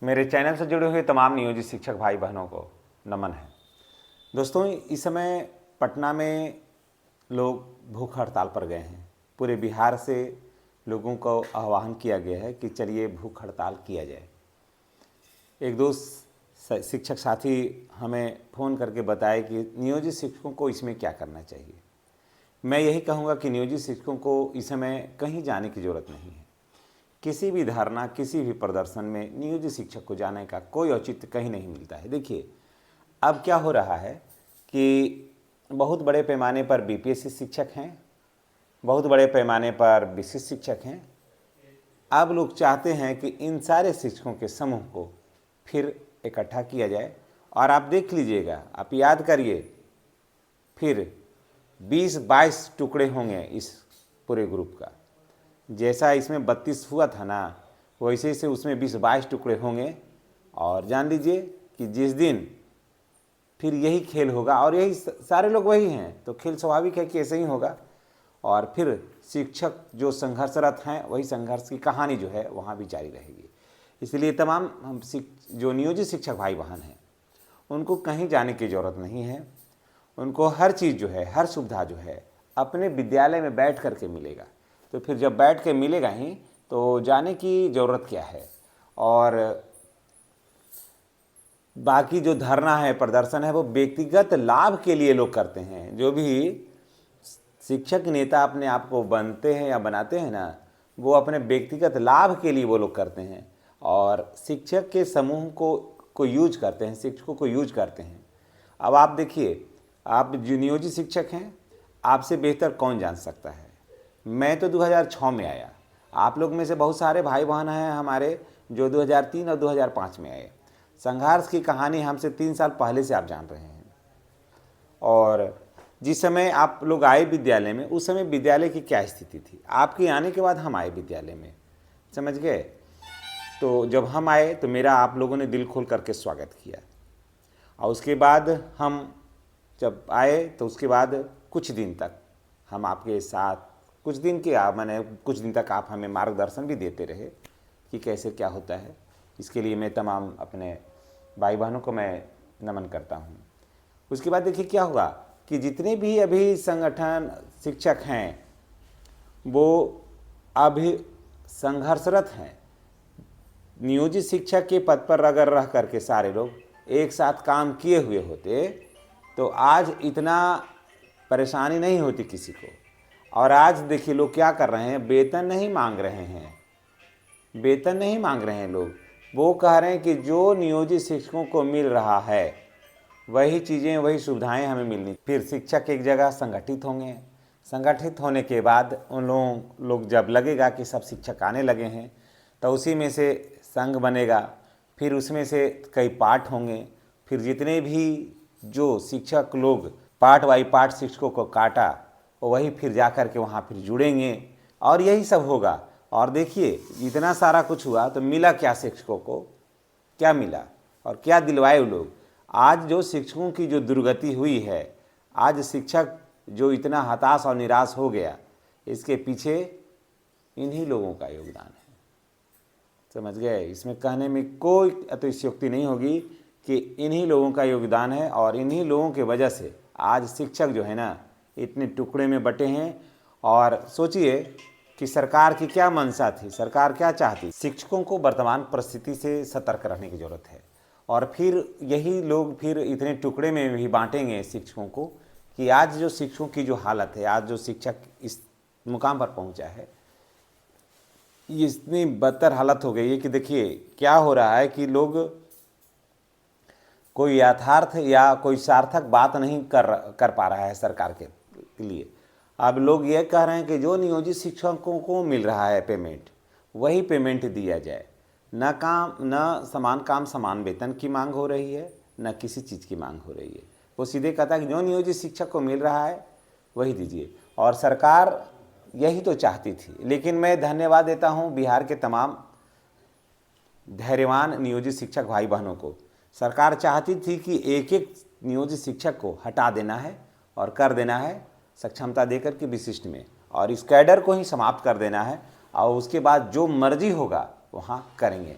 मेरे चैनल से जुड़े हुए तमाम नियोजित शिक्षक भाई बहनों को नमन है। दोस्तों, इस समय पटना में लोग भूख हड़ताल पर गए हैं। पूरे बिहार से लोगों को आह्वान किया गया है कि चलिए भूख हड़ताल किया जाए। एक दो शिक्षक साथी हमें फ़ोन करके बताए कि नियोजित शिक्षकों को इसमें क्या करना चाहिए। मैं यही कहूँगा कि नियोजित शिक्षकों को इस समय कहीं जाने की ज़रूरत नहीं है। किसी भी धरना, किसी भी प्रदर्शन में नियोजित शिक्षक को जाने का कोई औचित्य कहीं नहीं मिलता है। देखिए, अब क्या हो रहा है कि बहुत बड़े पैमाने पर बीपीएससी शिक्षक हैं, बहुत बड़े पैमाने पर विशिष्ट शिक्षक हैं। अब लोग चाहते हैं कि इन सारे शिक्षकों के समूह को फिर इकट्ठा किया जाए और आप देख लीजिएगा, आप याद करिए, फिर 20-22 टुकड़े होंगे इस पूरे ग्रुप का। जैसा इसमें 32 हुआ था ना, वैसे से उसमें 20-22 टुकड़े होंगे। और जान लीजिए कि जिस दिन फिर यही खेल होगा और यही सारे लोग वही हैं, तो खेल स्वाभाविक है कि ऐसे ही होगा। और फिर शिक्षक जो संघर्षरत हैं, वही संघर्ष की कहानी जो है वहाँ भी जारी रहेगी। इसलिए तमाम हम जो नियोजित शिक्षक भाई बहन हैं, उनको कहीं जाने की ज़रूरत नहीं है। उनको हर चीज़ जो है, हर सुविधा जो है अपने विद्यालय में बैठ कर के मिलेगा। तो फिर जब बैठ के मिलेगा ही तो जाने की ज़रूरत क्या है। और बाकी जो धरना है, प्रदर्शन है, वो व्यक्तिगत लाभ के लिए लोग करते हैं। जो भी शिक्षक नेता अपने आप को बनते हैं या बनाते हैं ना, वो अपने व्यक्तिगत लाभ के लिए वो लोग करते हैं और शिक्षक के समूह को यूज करते हैं, शिक्षकों को यूज करते हैं। अब आप देखिए, आप जो नियोजित शिक्षक हैं, आपसे बेहतर कौन जान सकता है। मैं तो 2006 में आया। आप लोग में से बहुत सारे भाई बहन हैं हमारे जो 2003 और 2005 में आए। संघर्ष की कहानी हमसे 3 साल पहले से आप जान रहे हैं। और जिस समय आप लोग आए विद्यालय में, उस समय विद्यालय की क्या स्थिति थी। आपके आने के बाद हम आए विद्यालय में, समझ गए। तो जब हम आए तो मेरा आप लोगों ने दिल खोल करके स्वागत किया। और उसके बाद हम जब आए तो उसके बाद कुछ दिन तक हम आपके साथ, कुछ दिन तक आप हमें मार्गदर्शन भी देते रहे कि कैसे क्या होता है। इसके लिए मैं तमाम अपने भाई बहनों को मैं नमन करता हूँ। उसके बाद देखिए क्या हुआ कि जितने भी अभी संगठन शिक्षक हैं वो अभी संघर्षरत हैं। नियोजित शिक्षक के पद पर अगर रह करके सारे लोग एक साथ काम किए हुए होते तो आज इतना परेशानी नहीं होती किसी को। और आज देखिए लोग क्या कर रहे हैं, वेतन नहीं मांग रहे हैं, वेतन नहीं मांग रहे हैं लोग। वो कह रहे हैं कि जो नियोजित शिक्षकों को मिल रहा है वही चीज़ें, वही सुविधाएं हमें मिलनी। फिर शिक्षक एक जगह संगठित होंगे। संगठित होने के बाद उन लोग जब लगेगा कि सब शिक्षक आने लगे हैं तो उसी में से संघ बनेगा। फिर उसमें से कई पार्ट होंगे। फिर जितने भी जो शिक्षक लोग पार्ट बाई पार्ट शिक्षकों को काटा, वही फिर जा कर के वहाँ फिर जुड़ेंगे और यही सब होगा। और देखिए इतना सारा कुछ हुआ तो मिला क्या शिक्षकों को, क्या मिला और क्या दिलवाए वो लोग। आज जो शिक्षकों की जो दुर्गति हुई है, आज शिक्षक जो इतना हताश और निराश हो गया, इसके पीछे इन्हीं लोगों का योगदान है, समझ गए। इसमें कहने में कोई अतिशयोक्ति नहीं होगी कि इन्हीं लोगों का योगदान है और इन्हीं लोगों के वजह से आज शिक्षक जो है ना इतने टुकड़े में बटे हैं। और सोचिए कि सरकार की क्या मंशा थी, सरकार क्या चाहती। शिक्षकों को वर्तमान परिस्थिति से सतर्क रहने की ज़रूरत है। और फिर यही लोग फिर इतने टुकड़े में भी बांटेंगे शिक्षकों को कि आज जो शिक्षकों की जो हालत है, आज जो शिक्षक इस मुकाम पर पहुंचा है, ये इतनी बदतर हालत हो गई है कि देखिए क्या हो रहा है कि लोग कोई यथार्थ या कोई सार्थक बात नहीं कर पा रहा है सरकार के लिए। अब लोग ये कह रहे हैं कि जो नियोजित शिक्षकों को मिल रहा है पेमेंट, वही पेमेंट दिया जाए। न समान काम समान वेतन की मांग हो रही है, न किसी चीज़ की मांग हो रही है। वो सीधे कहता है कि जो नियोजित शिक्षक को मिल रहा है वही दीजिए। और सरकार यही तो चाहती थी। लेकिन मैं धन्यवाद देता हूँ बिहार के तमाम धैर्यवान नियोजित शिक्षक भाई बहनों को। सरकार चाहती थी कि एक एक नियोजित शिक्षक को हटा देना है और कर देना है सक्षमता देकर के विशिष्ट में, और इस कैडर को ही समाप्त कर देना है और उसके बाद जो मर्जी होगा वहाँ करेंगे।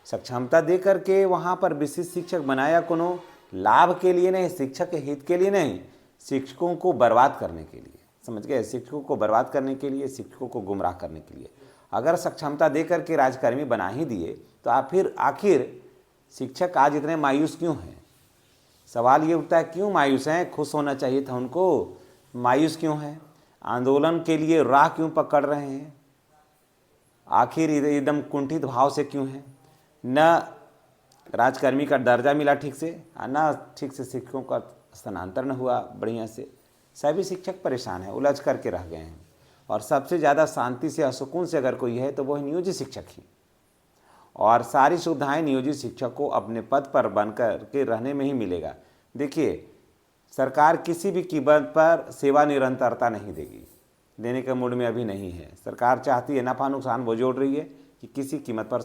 सक्षमता दे करके वहाँ पर विशिष्ट शिक्षक बनाया कोनो लाभ के लिए नहीं, शिक्षक के हित के लिए नहीं, शिक्षकों को बर्बाद करने के लिए। समझ गए? शिक्षकों को बर्बाद करने के लिए, शिक्षकों को गुमराह करने के लिए। अगर सक्षमता दे करके राजकर्मी बना ही दिए तो आप फिर आखिर शिक्षक आज इतने मायूस क्यों हैं? सवाल ये उठता है, क्यों मायूस हैं? खुश होना चाहिए था उनको, मायूस क्यों हैं? आंदोलन के लिए राह क्यों पकड़ रहे हैं? आखिर एकदम कुंठित भाव से क्यों हैं? न राजकर्मी का दर्जा मिला ठीक से, न ठीक से शिक्षकों का स्थानांतरण हुआ बढ़िया से। सभी शिक्षक परेशान हैं, उलझ करके रह गए हैं। और सबसे ज़्यादा शांति से, सुकून से अगर कोई है तो वो है नियोजित शिक्षक ही। और सारी सुविधाएं नियोजित शिक्षक को अपने पद पर बनकर के रहने में ही मिलेगा। देखिए, सरकार किसी भी कीमत पर सेवा निरंतरता नहीं देगी, देने के मूड में अभी नहीं है। सरकार चाहती है, नफ़ा नुकसान वो जोड़ रही है कि किसी कीमत पर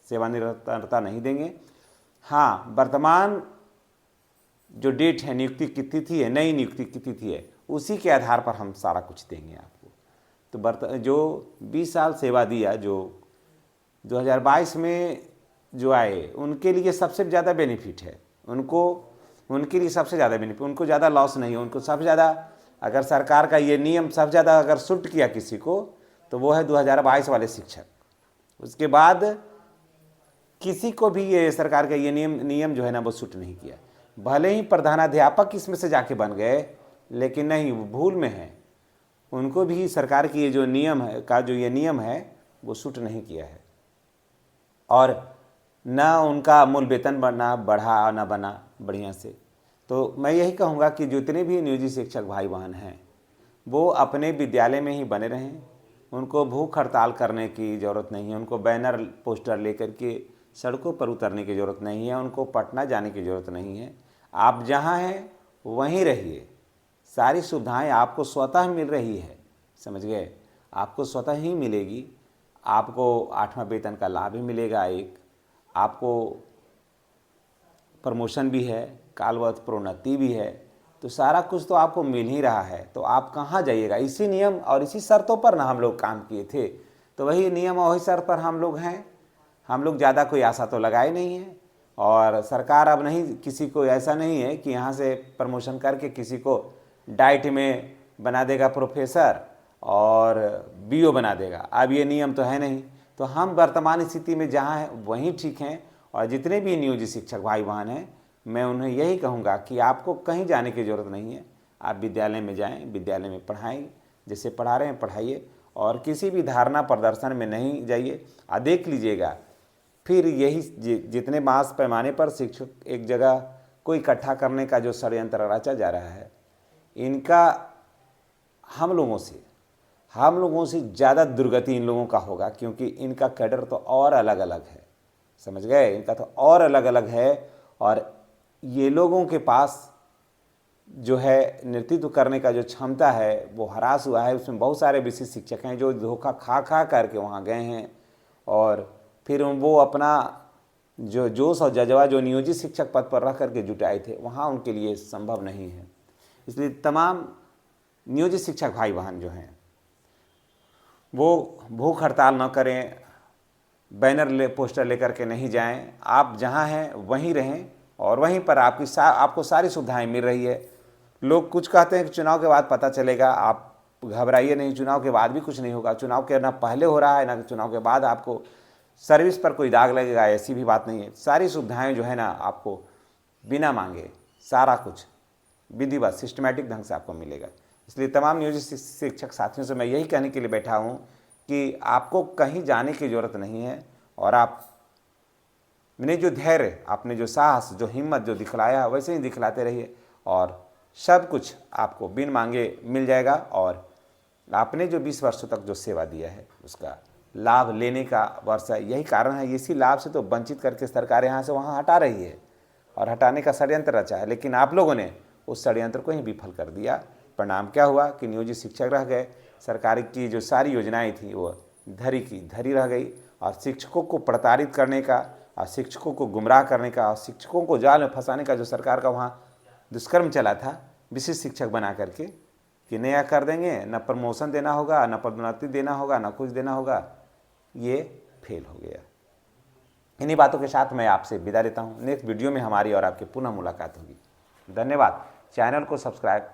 सेवा निरंतरता नहीं देंगे। हाँ, वर्तमान जो डेट है, नियुक्ति की तिथि है, नई नियुक्ति की तिथि है, उसी के आधार पर हम सारा कुछ देंगे आपको। तो जो 20 साल सेवा दिया, जो 2022 में जो आए, उनके लिए सबसे ज़्यादा बेनिफिट है। उनके लिए सबसे ज़्यादा बेनिफिट, उनको ज़्यादा लॉस नहीं है। उनको सबसे ज़्यादा, अगर सरकार का ये नियम सबसे ज़्यादा अगर सूट किया किसी को, तो वो है 2022 वाले शिक्षक। उसके बाद किसी को भी ये सरकार का ये नियम जो है ना, वो सूट नहीं किया। भले ही प्रधानाध्यापक इसमें से जाके बन गए, लेकिन नहीं, वो भूल में है। उनको भी सरकार की ये जो नियम है का जो ये नियम है, वो सूट नहीं किया है। और न उनका मूल वेतन बढ़ा न बना बढ़िया से। तो मैं यही कहूँगा कि जितने भी नियोजित शिक्षक भाई बहन हैं, वो अपने विद्यालय में ही बने रहें। उनको भूख हड़ताल करने की ज़रूरत नहीं है, उनको बैनर पोस्टर लेकर के सड़कों पर उतरने की ज़रूरत नहीं है, उनको पटना जाने की ज़रूरत नहीं है। आप जहाँ हैं वहीं रहिए, सारी सुविधाएं आपको स्वतः मिल रही है। समझ गए? आपको स्वतः ही मिलेगी। आपको 8वां वेतन का लाभ भी मिलेगा, एक आपको प्रमोशन भी है, कालवश प्रोन्नति भी है। तो सारा कुछ तो आपको मिल ही रहा है, तो आप कहाँ जाइएगा? इसी नियम और इसी शर्तों पर ना हम लोग काम किए थे, तो वही नियम और वही शर्त पर हम लोग हैं। हम लोग ज़्यादा कोई आशा तो लगाए नहीं है। और सरकार अब नहीं, किसी को ऐसा नहीं है कि यहाँ से प्रमोशन करके किसी को डाइट में बना देगा प्रोफेसर और बीओ बना देगा। अब ये नियम तो है नहीं। तो हम वर्तमान स्थिति में जहाँ हैं वहीं ठीक हैं। और जितने भी नियोजित शिक्षक भाई बहन हैं, मैं उन्हें यही कहूँगा कि आपको कहीं जाने की ज़रूरत नहीं है। आप विद्यालय में जाएं, विद्यालय में पढ़ाएं, जैसे पढ़ा रहे हैं पढ़ाइए, और किसी भी धारणा प्रदर्शन में नहीं जाइए। देख लीजिएगा, फिर यही जितने मास पैमाने पर शिक्षक एक जगह को इकट्ठा करने का जो षड्यंत्र रचा जा रहा है, इनका हम लोगों से ज़्यादा दुर्गति इन लोगों का होगा, क्योंकि इनका कैडर तो और अलग अलग है। समझ गए? इनका तो और अलग अलग है। और ये लोगों के पास जो है नेतृत्व करने का जो क्षमता है वो हरास हुआ है। उसमें बहुत सारे विशिष्ट शिक्षक हैं जो धोखा खा करके वहाँ गए हैं, और फिर वो अपना जो जोश और जज्बा जो नियोजित शिक्षक पद पर रख करके जुटाए थे, वहाँ उनके लिए संभव नहीं है। इसलिए तमाम नियोजित शिक्षक भाई बहन जो हैं, वो भूख हड़ताल न करें, बैनर पोस्टर लेकर के नहीं जाएं। आप जहां हैं वहीं रहें, और वहीं पर आपको सारी सुविधाएं मिल रही है। लोग कुछ कहते हैं कि चुनाव के बाद पता चलेगा, आप घबराइए नहीं, चुनाव के बाद भी कुछ नहीं होगा। चुनाव के ना पहले हो रहा है ना चुनाव के बाद आपको सर्विस पर कोई दाग लगेगा, ऐसी भी बात नहीं है। सारी सुविधाएं जो है ना, आपको बिना मांगे सारा कुछ विधिवत सिस्टमैटिक ढंग से आपको मिलेगा। इसलिए तमाम नियोजित शिक्षक साथियों से मैं यही कहने के लिए बैठा हूँ कि आपको कहीं जाने की ज़रूरत नहीं है। और आपने जो धैर्य, आपने जो साहस, जो हिम्मत जो दिखलाया, वैसे ही दिखलाते रहिए, और सब कुछ आपको बिन मांगे मिल जाएगा। और आपने जो 20 वर्षों तक जो सेवा दिया है, उसका लाभ लेने का वर्ष है। यही कारण है, इसी लाभ से तो वंचित करके सरकार यहाँ से वहाँ हटा रही है, और हटाने का षड्यंत्र रचा है। लेकिन आप लोगों ने उस षड्यंत्र को ही विफल कर दिया। परिणाम क्या हुआ कि नियोजित शिक्षक रह गए। सरकार की जो सारी योजनाएं थी वो धरी की धरी रह गई, और शिक्षकों को प्रताड़ित करने का, और शिक्षकों को गुमराह करने का, और शिक्षकों को जाल में फंसाने का जो सरकार का वहाँ दुष्कर्म चला था, विशिष्ट शिक्षक बना करके कि नया कर देंगे, न प्रमोशन देना होगा, न पदोन्नति देना होगा, न कुछ देना होगा, ये फेल हो गया। इन्हीं बातों के साथ मैं आपसे विदा लेता हूँ। नेक्स्ट वीडियो में हमारी और आपकी पुनः मुलाकात होगी। धन्यवाद। चैनल को सब्सक्राइब